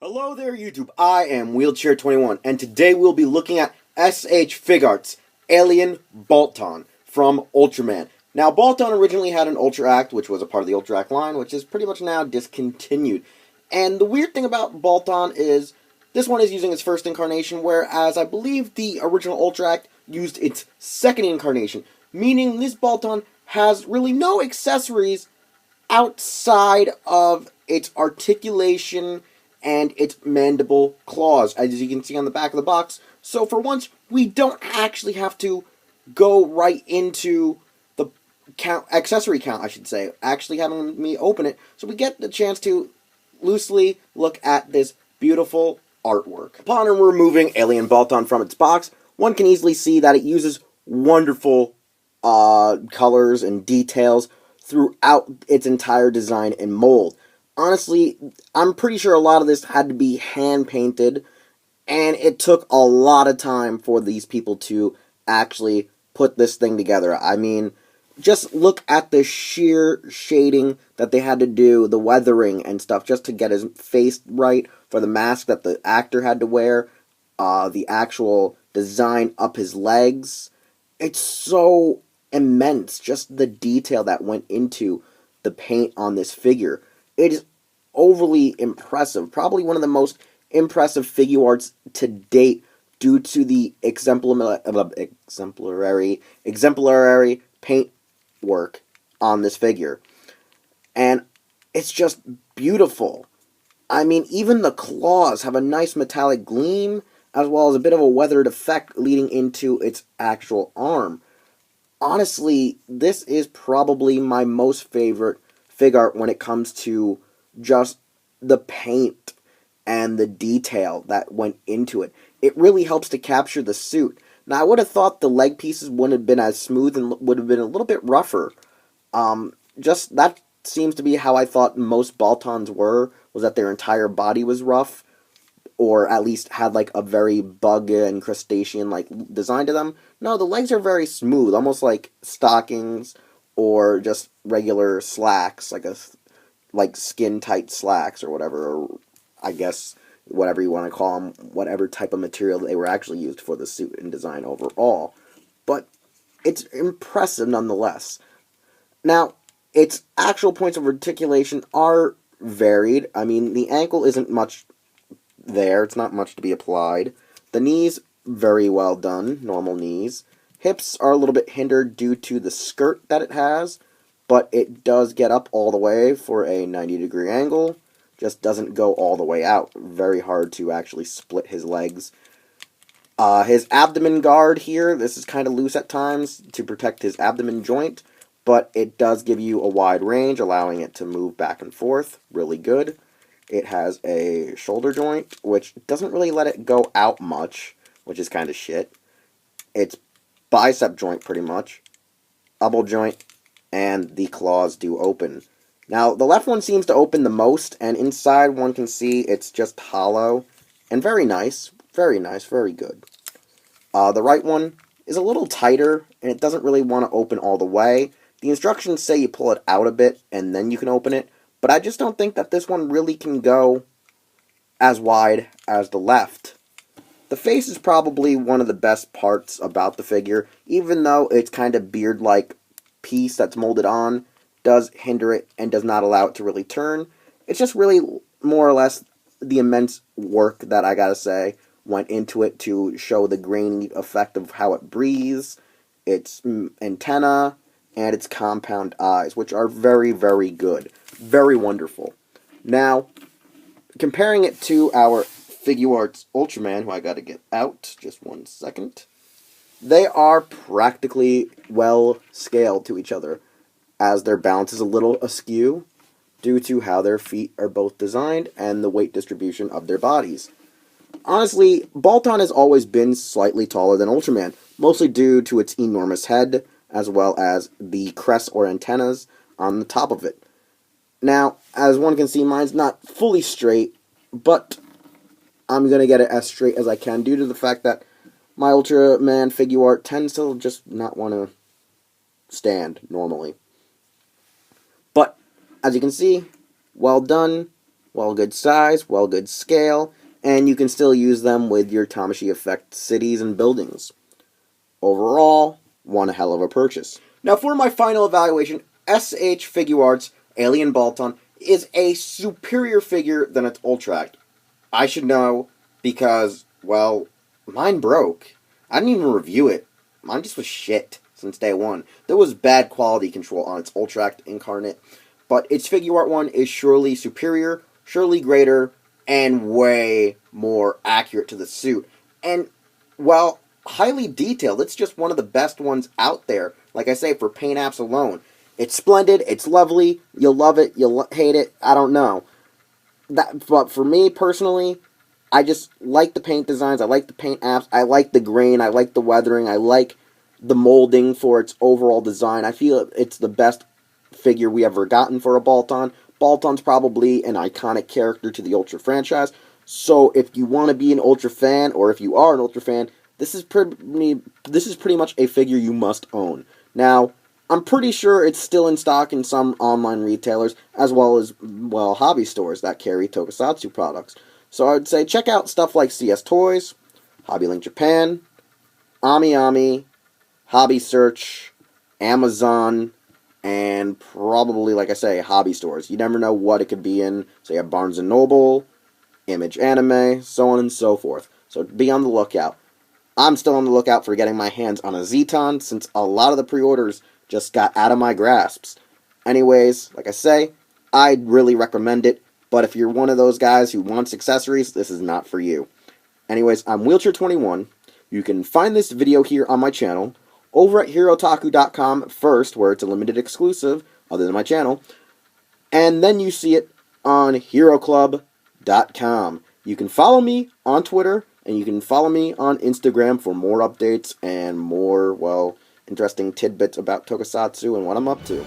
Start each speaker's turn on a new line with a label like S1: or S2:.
S1: Hello there, YouTube. I am Wheelchair21, and today we'll be looking at S.H.Figuarts' Alien Baltan from Ultraman. Now, Baltan originally had an Ultra Act, which was a part of the Ultra Act line, which is pretty much now discontinued. And the weird thing about Baltan is this one is using its first incarnation, whereas I believe the original Ultra Act used its second incarnation, meaning this Baltan has really no accessories outside of its articulation and its mandible claws, as you can see on the back of the box. So for once, we don't actually have to go right into the accessory count, I should say, actually having me open it, so we get the chance to loosely look at this beautiful artwork. Upon removing Alien Baltan from its box, one can easily see that it uses wonderful colors and details throughout its entire design and mold. Honestly, I'm pretty sure a lot of this had to be hand-painted, and it took a lot of time for these people to actually put this thing together. I mean, just look at the sheer shading that they had to do, the weathering and stuff, just to get his face right, for the mask that the actor had to wear, the actual design up his legs. It's so immense, just the detail that went into the paint on this figure. It is overly impressive, probably one of the most impressive Figuarts to date due to the exemplary paint work on this figure. And it's just beautiful. I mean, even the claws have a nice metallic gleam, as well as a bit of a weathered effect leading into its actual arm. Honestly, this is probably my most favorite Figuart when it comes to just the paint and the detail that went into it. It really helps to capture the suit. Now, I would have thought the leg pieces wouldn't have been as smooth and would have been a little bit rougher. Just that seems to be how I thought most Baltans were, was that their entire body was rough, or at least had like a very bug and crustacean like design to them. No, the legs are very smooth, almost like stockings or just regular slacks, like skin tight slacks or whatever, or I guess whatever you want to call them, whatever type of material they were actually used for the suit and design overall. But it's impressive nonetheless. Now, its actual points of articulation are varied. I mean, the ankle isn't much there. It's not much to be applied. The knees, very well done. Normal knees. Hips are a little bit hindered due to the skirt that it has, but it does get up all the way for a 90-degree angle. Just doesn't go all the way out. Very hard to actually split his legs. His abdomen guard here, this is kind of loose at times to protect his abdomen joint, but it does give you a wide range, allowing it to move back and forth. Really good. It has a shoulder joint, which doesn't really let it go out much, which is kind of shit. It's bicep joint, pretty much. Elbow joint, and the claws do open. Now, the left one seems to open the most, and inside one can see it's just hollow, and very nice, very good. The right one is a little tighter, and it doesn't really want to open all the way. The instructions say you pull it out a bit, and then you can open it, but I just don't think that this one really can go as wide as the left. The face is probably one of the best parts about the figure, even though it's kind of beard-like piece that's molded on does hinder it and does not allow it to really turn. It's just really more or less the immense work that I gotta say went into it to show the grainy effect of how it breathes, its antenna, and its compound eyes, which are very, very good. Very wonderful. Now, comparing it to our Figuarts Ultraman, who I gotta get out, just one second. They are practically well scaled to each other, as their balance is a little askew due to how their feet are both designed and the weight distribution of their bodies. Honestly, Baltan has always been slightly taller than Ultraman, mostly due to its enormous head, as well as the crest or antennas on the top of it. Now, as one can see, mine's not fully straight, but I'm going to get it as straight as I can due to the fact that my Ultraman Figuart tends to just not want to stand normally. But, as you can see, well done. well good size, well good scale, and you can still use them with your Tamashii Effect cities and buildings. Overall, one hell of a purchase. Now for my final evaluation, S.H.Figuarts Alien Baltan is a superior figure than its Ultract. I should know because, well, mine broke. I didn't even review it. Mine just was shit since day one. There was bad quality control on its Ultract incarnate, but its Figuart one is surely superior, surely greater, and way more accurate to the suit. And, well, highly detailed. It's just one of the best ones out there. Like I say, for paint apps alone. It's splendid, it's lovely, you'll love it, you'll hate it, I don't know. But for me, personally, I just like the paint designs, I like the paint apps, I like the grain, I like the weathering, I like the molding for its overall design. I feel it's the best figure we ever gotten for a Baltan. Baltan's probably an iconic character to the Ultra franchise, so if you want to be an Ultra fan, or if you are an Ultra fan, this is pretty much a figure you must own. Now, I'm pretty sure it's still in stock in some online retailers, as well as, well, hobby stores that carry Tokusatsu products. So I would say check out stuff like CS Toys, Hobby Link Japan, Ami Ami, Hobby Search, Amazon, and probably, like I say, hobby stores. You never know what it could be in, say, a Barnes & Noble, Image Anime, so on and so forth. So be on the lookout. I'm still on the lookout for getting my hands on a Zeton, since a lot of the pre-orders just got out of my grasps. Anyways, like I say, I'd really recommend it, but if you're one of those guys who wants accessories, this is not for you. Anyways, I'm Wheelchair21. You can find this video here on my channel, over at Hirotaku.com first, where it's a limited exclusive, other than my channel, and then you see it on HeroClub.com. You can follow me on Twitter, and you can follow me on Instagram for more updates and more, well, interesting tidbits about Tokusatsu and what I'm up to.